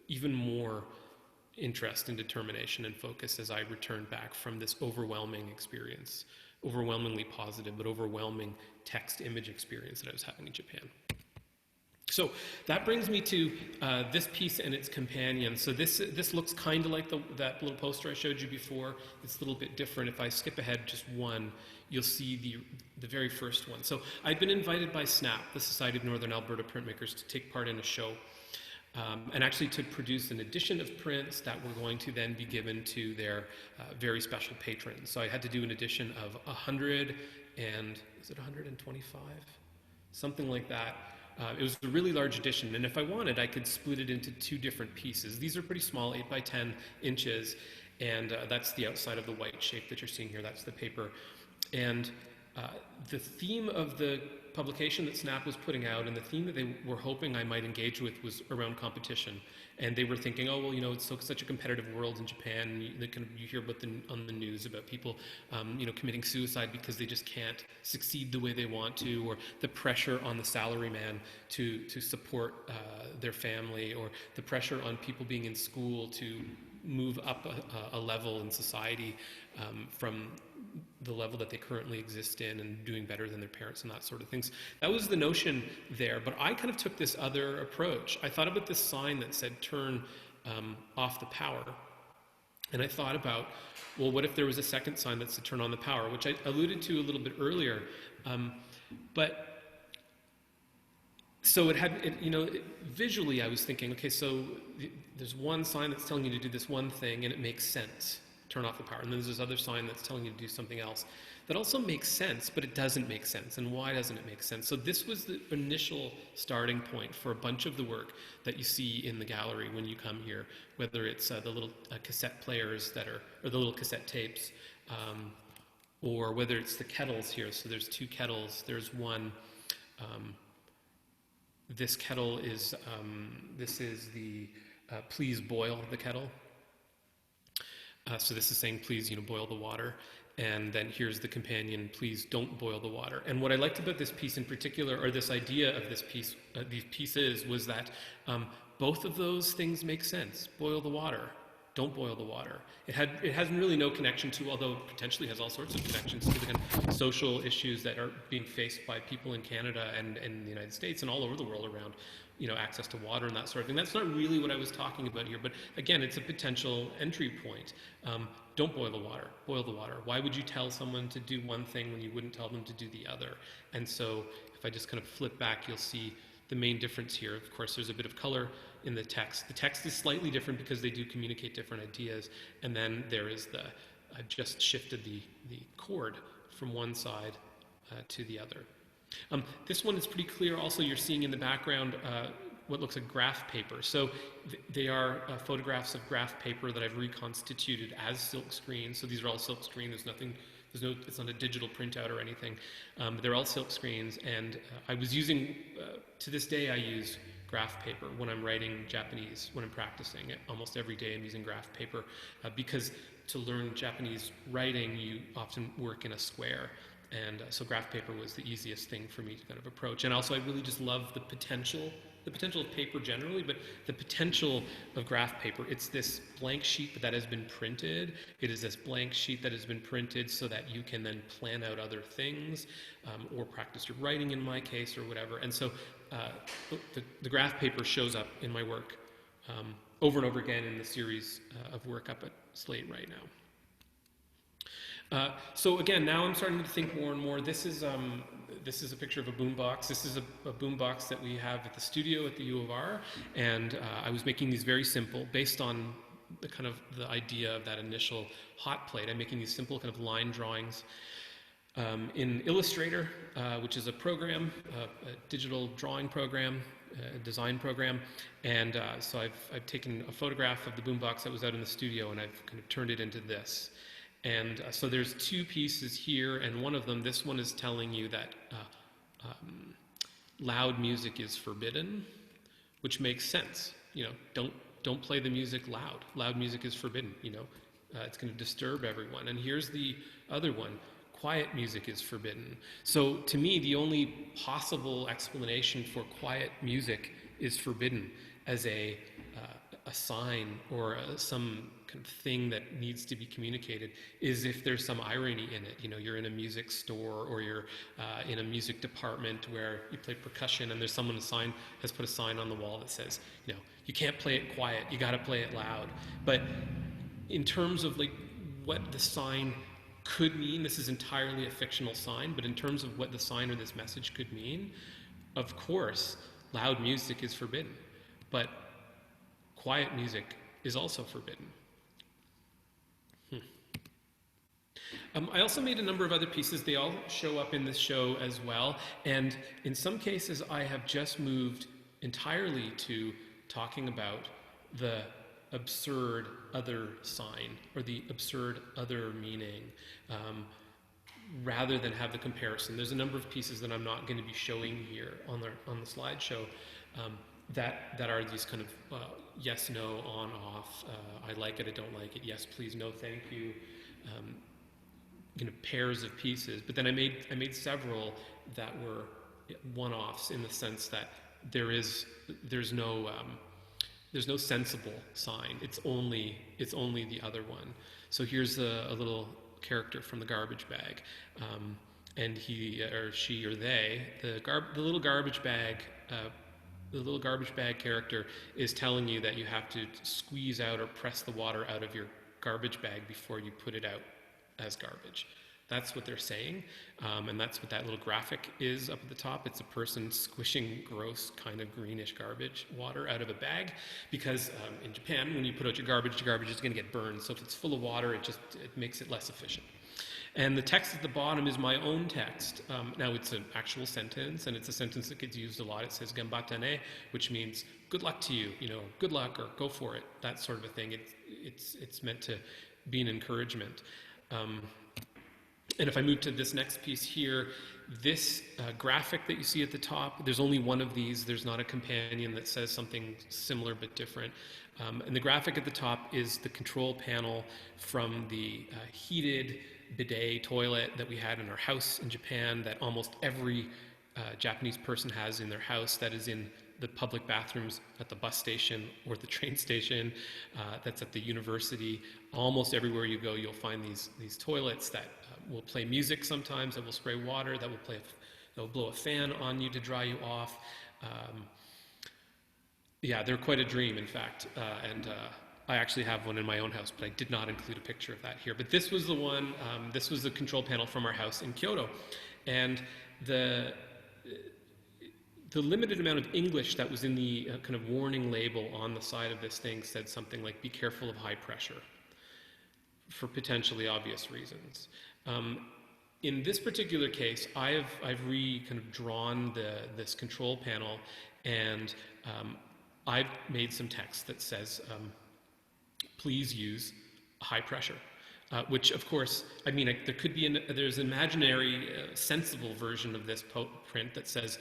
even more interest and determination and focus as I returned back from this overwhelming experience, overwhelmingly positive, but overwhelming text-image experience that I was having in Japan. So that brings me to this piece and its companion. So this looks kind of like that little poster I showed you before. It's a little bit different. If I skip ahead just one, you'll see the very first one. So I'd been invited by SNAP, the Society of Northern Alberta Printmakers, to take part in a show, and actually to produce an edition of prints that were going to then be given to their very special patrons. So I had to do an edition of 100 and, is it 125? Something like that. It was a really large edition, and if I wanted, I could split it into two different pieces. These are pretty small, 8 by 10 inches, and that's the outside of the white shape that you're seeing here. That's the paper. And the theme of the publication that SNAP was putting out, and the theme that they were hoping I might engage with, was around competition. And they were thinking, oh, well, it's such a competitive world in Japan. You hear about on the news about people, committing suicide because they just can't succeed the way they want to, or the pressure on the salaryman to support their family, or the pressure on people being in school to move up a level in society from the level that they currently exist in, and doing better than their parents and that sort of things. That was the notion there, but I kind of took this other approach. I thought about this sign that said turn off the power, and I thought about, well, what if there was a second sign that said turn on the power, which I alluded to a little bit earlier, but so visually I was thinking, okay, so there's one sign that's telling you to do this one thing and it makes sense, turn off the power. And then there's this other sign that's telling you to do something else that also makes sense, but it doesn't make sense. And why doesn't it make sense? So this was the initial starting point for a bunch of the work that you see in the gallery when you come here, whether it's the little cassette players or the little cassette tapes, or whether it's the kettles here. So there's two kettles. There's one, this kettle is, this is the please boil the kettle. So this is saying, please, boil the water. And then here's the companion, please don't boil the water. And what I liked about this piece in particular, or this idea of this piece, these pieces, was that both of those things make sense. Boil the water. Don't boil the water. It has really no connection to, although it potentially has all sorts of connections to the kind of social issues that are being faced by people in Canada and the United States and all over the world around, access to water and that sort of thing. That's not really what I was talking about here, but again, it's a potential entry point. Don't boil the water. Boil the water. Why would you tell someone to do one thing when you wouldn't tell them to do the other? And so if I just kind of flip back, you'll see the main difference here. Of course, there's a bit of color in the text. The text is slightly different because they do communicate different ideas. And then there is I've just shifted the chord from one side to the other. This one is pretty clear. Also, you're seeing in the background what looks like graph paper. So they are photographs of graph paper that I've reconstituted as silk screen. So these are all silk screen. It's not a digital printout or anything. They're all silk screens. And I was using, to this day, I use graph paper when I'm writing Japanese, when I'm practicing it. Almost every day I'm using graph paper because to learn Japanese writing, you often work in a square. And so graph paper was the easiest thing for me to kind of approach. And also I really just love the potential the potential of paper generally, but the potential of graph paper. It's this blank sheet that has been printed. It is this blank sheet that has been printed so that you can then plan out other things, or practice your writing in my case, or whatever. And so the graph paper shows up in my work over and over again in the series of work up at Slate right now. So again, now I'm starting to think more and more. This is a picture of a boombox. This is a boombox that we have at the studio at the U of R, and I was making these very simple, based on the kind of the idea of that initial hot plate. I'm making these simple kind of line drawings in Illustrator, which is a program, a digital drawing program, a design program, and so I've taken a photograph of the boombox that was out in the studio, and I've kind of turned it into this. And so there's two pieces here, and one of them, this one is telling you that loud music is forbidden, which makes sense. You know, don't play the music loud. Loud music is forbidden. You know, it's going to disturb everyone. And here's the other one: quiet music is forbidden. So to me, the only possible explanation for quiet music is forbidden as a sign or some kind of thing that needs to be communicated is if there's some irony in it. You know, you're in a music store, or you're in a music department where you play percussion, and there's someone has put a sign on the wall that says, you know, you can't play it quiet, you got to play it loud. But in terms of like what the sign could mean, this is entirely a fictional sign, but in terms of what the sign or this message could mean, of course, loud music is forbidden, but quiet music is also forbidden. I also made a number of other pieces. They all show up in this show as well, and in some cases I have just moved entirely to talking about the absurd other sign or the absurd other meaning, rather than have the comparison. There's a number of pieces that I'm not going to be showing here on the slideshow that are these kind of yes, no, on, off, I like it, I don't like it, yes, please, no, thank you, you know, pairs of pieces. But then I made several that were one-offs in the sense that there's no sensible sign. It's only the other one. So here's a little character from the garbage bag, and he or she or they, the little garbage bag. The little garbage bag character is telling you that you have to squeeze out or press the water out of your garbage bag before you put it out as garbage. That's what they're saying, and that's what that little graphic is up at the top. It's a person squishing gross, kind of greenish garbage water out of a bag, because in Japan, when you put out your garbage is going to get burned. So if it's full of water, it makes it less efficient. And the text at the bottom is my own text. Now it's an actual sentence, and it's a sentence that gets used a lot. It says "Ganbatte ne," which means good luck to you, you know, good luck or go for it, that sort of a thing. It's meant to be an encouragement. And if I move to this next piece here, this graphic that you see at the top, there's only one of these. There's not a companion that says something similar but different. And the graphic at the top is the control panel from the heated bidet toilet that we had in our house in Japan, that almost every Japanese person has in their house, that is in the public bathrooms at the bus station or the train station, that's at the university. Almost everywhere you go, you'll find these toilets that will play music sometimes, that will spray water, that will blow a fan on you to dry you off. Yeah, they're quite a dream, in fact, and I actually have one in my own house, but I did not include a picture of that here. But this was the one, this was the control panel from our house in Kyoto. And the limited amount of English that was in the kind of warning label on the side of this thing said something like, be careful of high pressure, for potentially obvious reasons. In this particular case, I've kind of drawn this control panel, and I've made some text that says, please use high pressure, which of course, I mean, there could be there's an imaginary, sensible version of this print that says,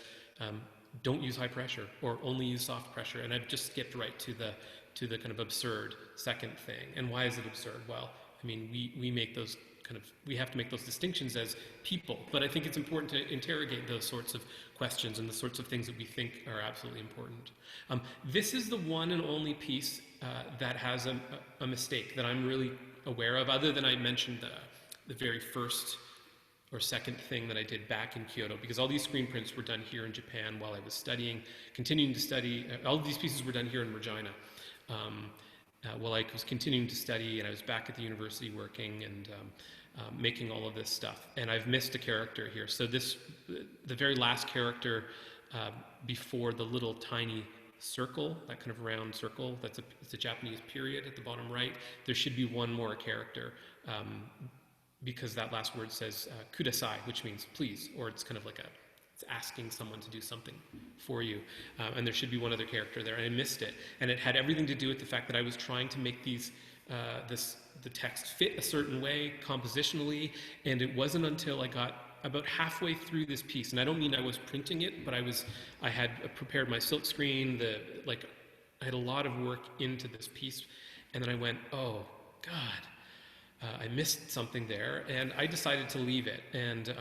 don't use high pressure, or only use soft pressure, and I've just skipped right to the kind of absurd second thing. And why is it absurd? Well, I mean, we make those we have to make those distinctions as people. But I think it's important to interrogate those sorts of questions and the sorts of things that we think are absolutely important. This is the one and only piece that has a mistake that I'm really aware of, other than I mentioned the very first or second thing that I did back in Kyoto, because all these screen prints were done here in Japan while I was studying, continuing to study. All of these pieces were done here in Regina while I was continuing to study, and I was back at the university working and making all of this stuff. And I've missed a character here. So the very last character before the little tiny circle, that kind of round circle, it's a Japanese period at the bottom right. There should be one more character because that last word says kudasai, which means please, or it's kind of like it's asking someone to do something for you. And there should be one other character there, and I missed it. And it had everything to do with the fact that I was trying to make the text fit a certain way compositionally, and it wasn't until I got about halfway through this piece, and I don't mean I was printing it, but I had prepared my silk screen, I had a lot of work into this piece, and then I went, oh God, I missed something there, and I decided to leave it. And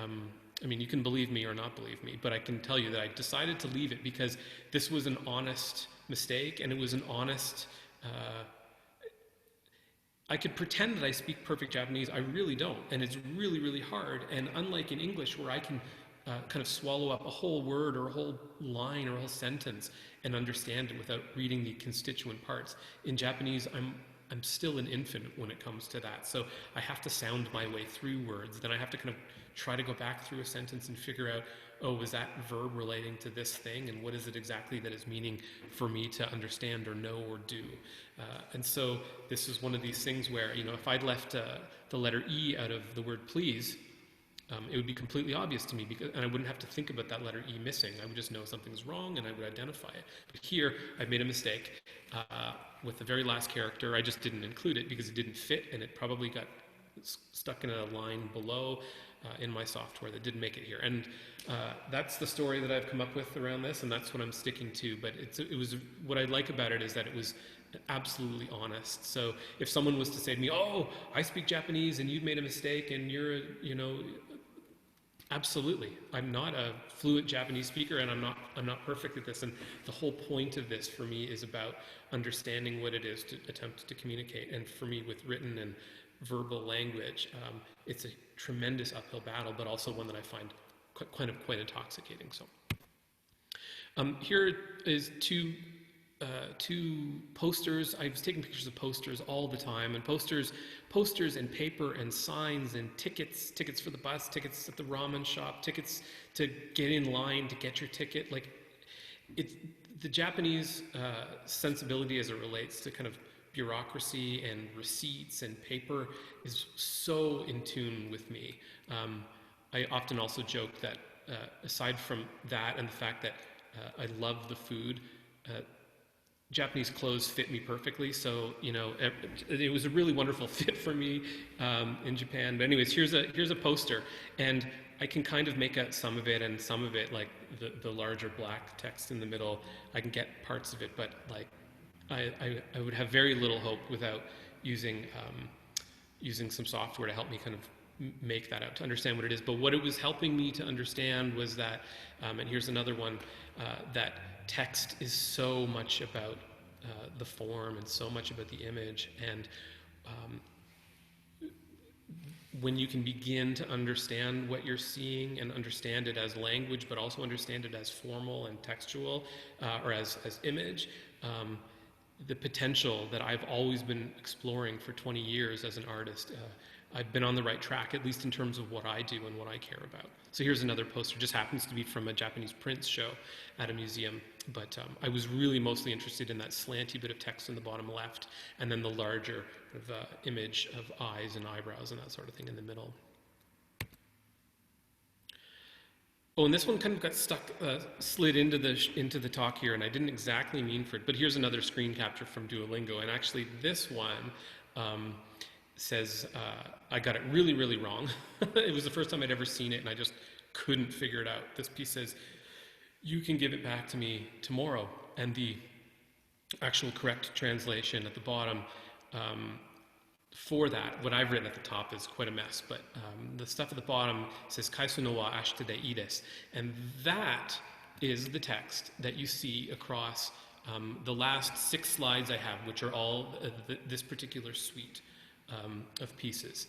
I mean, you can believe me or not believe me, but I can tell you that I decided to leave it because this was an honest mistake, and it was an honest, I could pretend that I speak perfect Japanese. I really don't, and it's really, really hard. And unlike in English, where I can kind of swallow up a whole word or a whole line or a whole sentence and understand it without reading the constituent parts, in Japanese, I'm still an infant when it comes to that. So I have to sound my way through words. Then I have to kind of try to go back through a sentence and figure out, oh, is that verb relating to this thing? And what is it exactly that is meaning for me to understand or know or do? And so this is one of these things where, if I'd left the letter E out of the word please, it would be completely obvious to me, and I wouldn't have to think about that letter E missing. I would just know something's wrong, and I would identify it. But here, I've made a mistake with the very last character. I just didn't include it because it didn't fit, and it probably got stuck in a line below in my software that didn't make it here. And that's the story that I've come up with around this, and that's what I'm sticking to. But it was what I like about it is that it was absolutely honest. So if someone was to say to me, oh, I speak Japanese and you've made a mistake and you're, absolutely. I'm not a fluent Japanese speaker, and I'm not perfect at this. And the whole point of this for me is about understanding what it is to attempt to communicate. And for me, with written and verbal language, it's a tremendous uphill battle, but also one that I find quite intoxicating. So here is two posters. I was taking pictures of posters all the time, and posters and paper and signs and tickets for the bus, tickets at the ramen shop, tickets to get in line to get your ticket. Like, it's the Japanese sensibility as it relates to kind of bureaucracy and receipts and paper is so in tune with me. I often also joke that aside from that and the fact that I love the food, Japanese clothes fit me perfectly, so it was a really wonderful fit for me in Japan. But anyways, here's a poster, and I can kind of make out some of it, and some of it, like the larger black text in the middle, I can get parts of it, but like I would have very little hope without using some software to help me kind of make that out, to understand what it is. But what it was helping me to understand was that, and here's another one, that text is so much about the form and so much about the image, and when you can begin to understand what you're seeing and understand it as language, but also understand it as formal and textual, or as image, the potential that I've always been exploring for 20 years as an artist, I've been on the right track, at least in terms of what I do and what I care about. So here's another poster, just happens to be from a Japanese prints show at a museum, but I was really mostly interested in that slanty bit of text in the bottom left, and then the larger image of eyes and eyebrows and that sort of thing in the middle. Oh, and this one kind of got slid into the talk here, and I didn't exactly mean for it, but here's another screen capture from Duolingo, and actually this one says, I got it really, really wrong. It was the first time I'd ever seen it, and I just couldn't figure it out. This piece says, you can give it back to me tomorrow, and the actual correct translation at the bottom for that, what I've written at the top is quite a mess, but the stuff at the bottom says Kaisu no wa ashita de ides, and that is the text that you see across the last 6 slides I have, which are all this particular suite of pieces.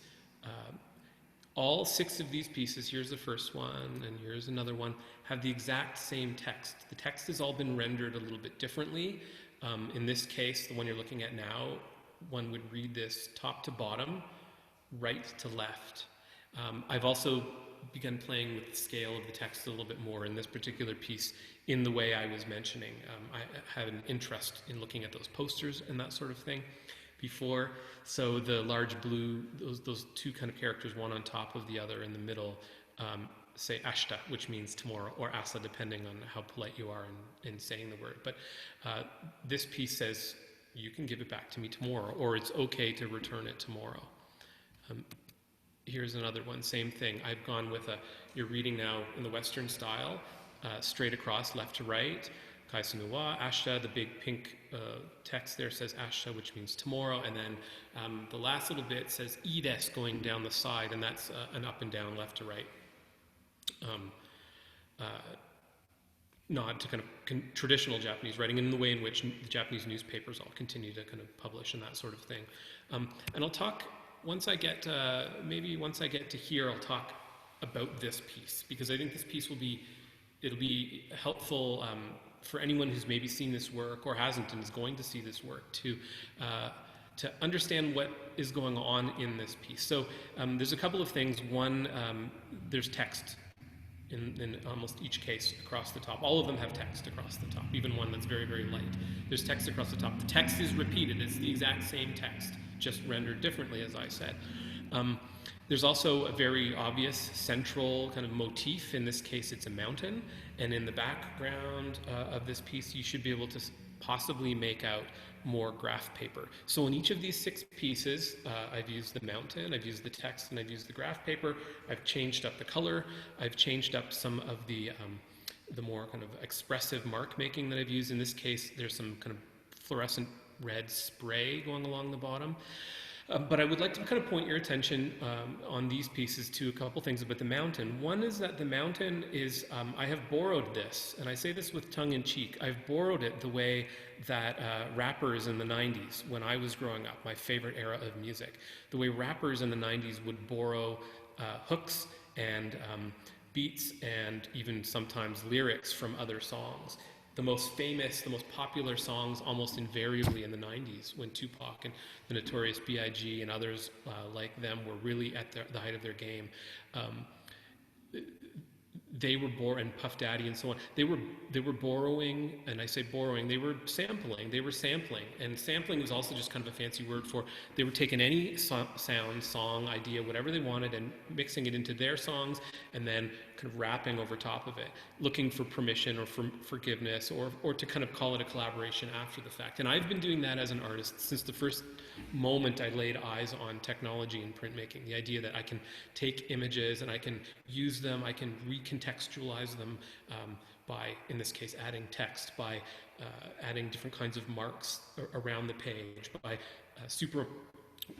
All 6 of these pieces, here's the first one, and here's another one, have the exact same text. The text has all been rendered a little bit differently. In this case, the one you're looking at now, one would read this top to bottom, right to left. I've also begun playing with the scale of the text a little bit more in this particular piece in the way I was mentioning. I had an interest in looking at those posters and that sort of thing before. So the large blue, those 2 kind of characters, one on top of the other in the middle, say ashita, which means tomorrow, or asa, depending on how polite you are in saying the word. But this piece says, you can give it back to me tomorrow, or it's okay to return it tomorrow. Here's another one, same thing. I've gone with you're reading now in the Western style, straight across, left to right. Kaisu no wa, ashita, the big pink text there says ashita, which means tomorrow, and then the last little bit says ides going down the side, and that's an up and down, left to right. Nod to kind of traditional Japanese writing and in the way in which the Japanese newspapers all continue to kind of publish and that sort of thing. And I'll talk, once I get to here, I'll talk about this piece, because I think this piece it'll be helpful for anyone who's maybe seen this work or hasn't and is going to see this work to understand what is going on in this piece. So there's a couple of things. One, there's text in almost each case across the top. All of them have text across the top, even one that's very, very light. There's text across the top. The text is repeated. It's the exact same text, just rendered differently, as I said. There's also a very obvious central kind of motif. In this case, it's a mountain. And in the background of this piece, you should be able to possibly make out more graph paper. So in each of these 6 pieces, I've used the mountain, I've used the text, and I've used the graph paper. I've changed up the color. I've changed up some of the more kind of expressive mark making that I've used. In this case, there's some kind of fluorescent red spray going along the bottom. But I would like to kind of point your attention on these pieces to a couple things about the mountain. One is that the mountain is, I have borrowed this, and I say this with tongue in cheek. I've borrowed it the way that rappers in the 90s, when I was growing up, my favorite era of music, the way rappers in the 90s would borrow hooks and beats and even sometimes lyrics from other songs. The most famous, the most popular songs almost invariably in the 90s, when Tupac and the Notorious B.I.G. and others like them were really at the height of their game, they were and Puff Daddy and so on, they were borrowing, and I say borrowing, they were sampling, and sampling was also just kind of a fancy word for, they were taking any sound, song, idea, whatever they wanted, and mixing it into their songs, and then kind of rapping over top of it, looking for permission or for forgiveness, or to kind of call it a collaboration after the fact. And I've been doing that as an artist since the first moment I laid eyes on technology and printmaking, the idea that I can take images and I can use them, I can recontextualize them by, in this case, adding text, by adding different kinds of marks around the page, by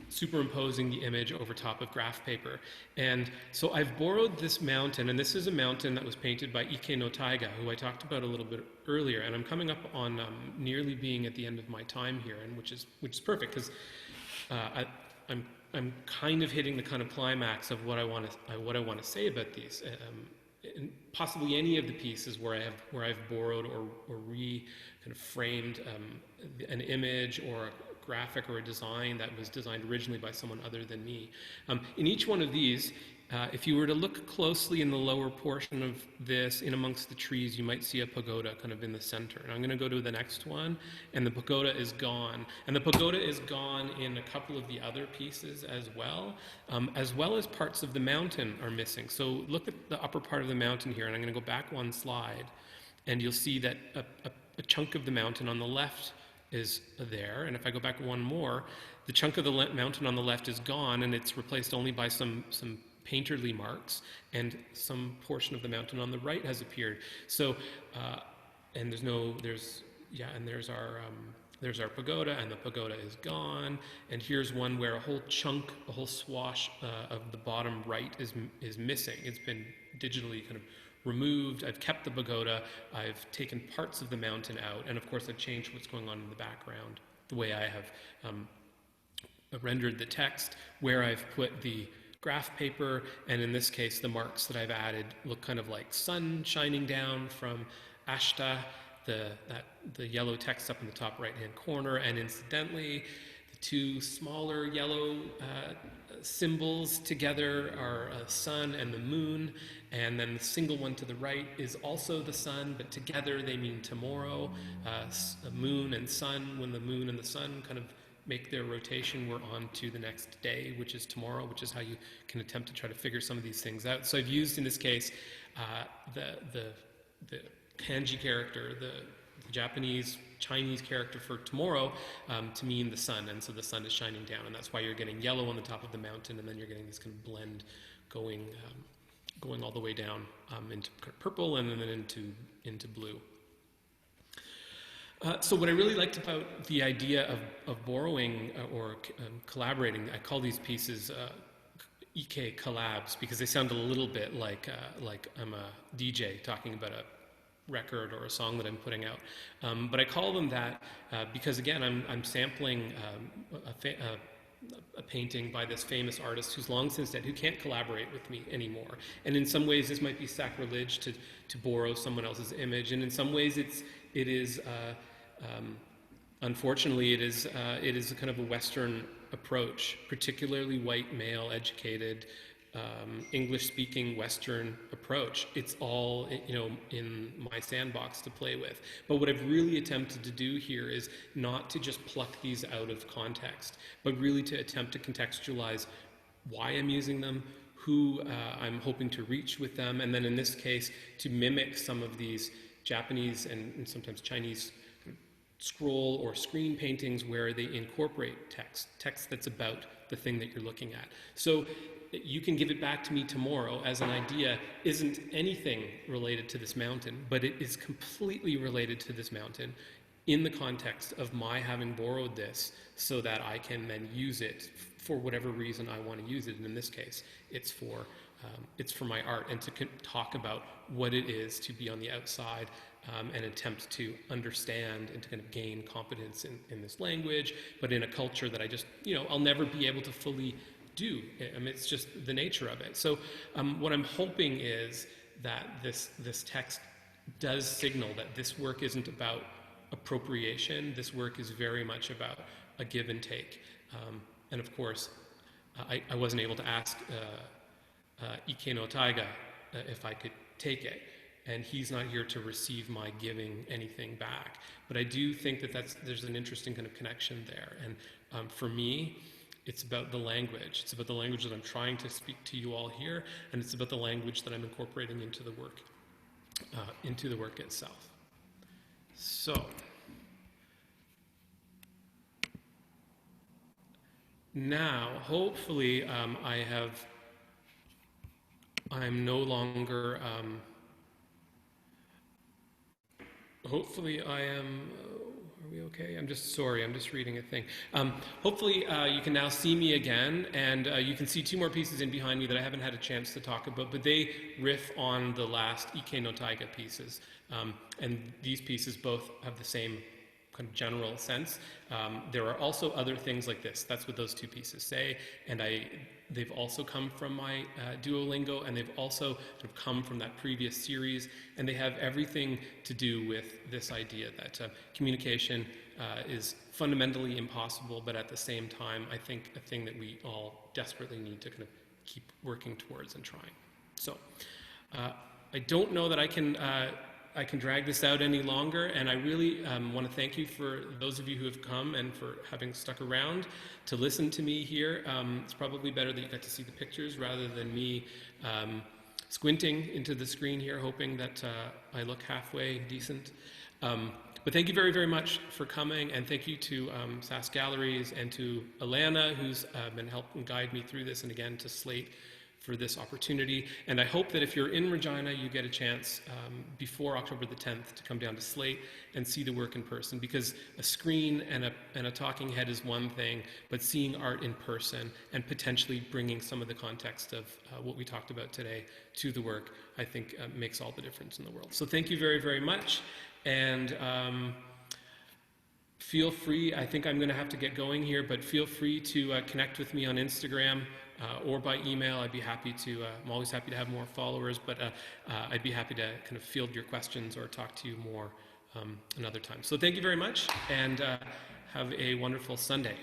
superimposing the image over top of graph paper. And so I've borrowed this mountain, and this is a mountain that was painted by Ike no Taiga, who I talked about a little bit earlier, and I'm coming up on nearly being at the end of my time here, and which is perfect, because I'm kind of hitting the kind of climax of what I want to say about these. And possibly any of the pieces where I've borrowed or kind of framed an image or a graphic or a design that was designed originally by someone other than me. In each one of these, if you were to look closely in the lower portion of this, in amongst the trees, you might see a pagoda kind of in the center. And I'm going to go to the next one, and the pagoda is gone. And the pagoda is gone in a couple of the other pieces as well as parts of the mountain are missing. So look at the upper part of the mountain here, and I'm going to go back one slide, and you'll see that a chunk of the mountain on the left is there, and if I go back one more, the chunk of the mountain on the left is gone, and it's replaced only by some painterly marks, and some portion of the mountain on the right has appeared. So, and there's there's our pagoda, and the pagoda is gone. And here's one where a whole chunk, a whole swash of the bottom right is missing. It's been digitally kind of removed. I've kept the pagoda. I've taken parts of the mountain out. And of course, I've changed what's going on in the background, the way I have rendered the text, where I've put the graph paper, and in this case, the marks that I've added look kind of like sun shining down from Ashta, the yellow text up in the top right-hand corner, and incidentally, the two smaller yellow symbols together are a sun and the moon, and then the single one to the right is also the sun, but together they mean tomorrow. Moon and sun, when the moon and the sun kind of make their rotation, we're on to the next day, which is tomorrow, which is how you can attempt to try to figure some of these things out. So I've used, in this case, the kanji character, the Japanese, Chinese character for tomorrow to mean the sun, and so the sun is shining down, and that's why you're getting yellow on the top of the mountain, and then you're getting this kind of blend going all the way down into purple and then into blue. So what I really liked about the idea of borrowing or collaborating, I call these pieces Ike collabs, because they sound a little bit like I'm a DJ talking about a record or a song that I'm putting out. But I call them that because, again, I'm sampling a painting by this famous artist who's long since dead, who can't collaborate with me anymore. And in some ways, this might be sacrilege to borrow someone else's image, and in some ways, it is unfortunately, it is a kind of a Western approach, particularly white, male, educated, English-speaking Western approach. It's all, in my sandbox to play with. But what I've really attempted to do here is not to just pluck these out of context, but really to attempt to contextualize why I'm using them, who I'm hoping to reach with them, and then in this case, to mimic some of these Japanese and sometimes Chinese scroll or screen paintings where they incorporate text that's about the thing that you're looking at. So you can give it back to me tomorrow as an idea isn't anything related to this mountain, but it is completely related to this mountain in the context of my having borrowed this so that I can then use it for whatever reason I want to use it. And in this case, it's for my art, and to talk about what it is to be on the outside and attempt to understand and to kind of gain competence in this language, but in a culture that I just, I'll never be able to fully do. I mean, it's just the nature of it. So what I'm hoping is that this text does signal that this work isn't about appropriation. This work is very much about a give and take. And of course, I wasn't able to ask Ike no Taiga if I could take it, and he's not here to receive my giving anything back. But I do think that there's an interesting kind of connection there. And for me, it's about the language. It's about the language that I'm trying to speak to you all here, and it's about the language that I'm incorporating into the work itself. So now, hopefully, I'm no longer, hopefully I am, are we okay? I'm just reading a thing. Hopefully you can now see me again, and you can see two more pieces in behind me that I haven't had a chance to talk about, but they riff on the last Ike no Taiga pieces. And these pieces both have the same kind of general sense. There are also other things like this. That's what those two pieces say, and they've also come from my Duolingo, and they've also sort of come from that previous series, and they have everything to do with this idea that communication is fundamentally impossible, but at the same time, I think a thing that we all desperately need to kind of keep working towards and trying. So I don't know that I can drag this out any longer, and I really want to thank you for those of you who have come and for having stuck around to listen to me here. It's probably better that you got to see the pictures rather than me squinting into the screen here, hoping that I look halfway decent. But thank you very, very much for coming, and thank you to SAS Galleries and to Alana, who's been helping guide me through this, and again to Slate for this opportunity. And I hope that if you're in Regina, you get a chance before October the 10th to come down to Slate and see the work in person, because a screen and a talking head is one thing, but seeing art in person and potentially bringing some of the context of what we talked about today to the work, I think makes all the difference in the world. So thank you very, very much. And feel free, I think I'm going to have to get going here, but feel free to connect with me on Instagram or by email. I'd be happy to, I'm always happy to have more followers, but I'd be happy to kind of field your questions or talk to you more another time. So thank you very much, and have a wonderful Sunday.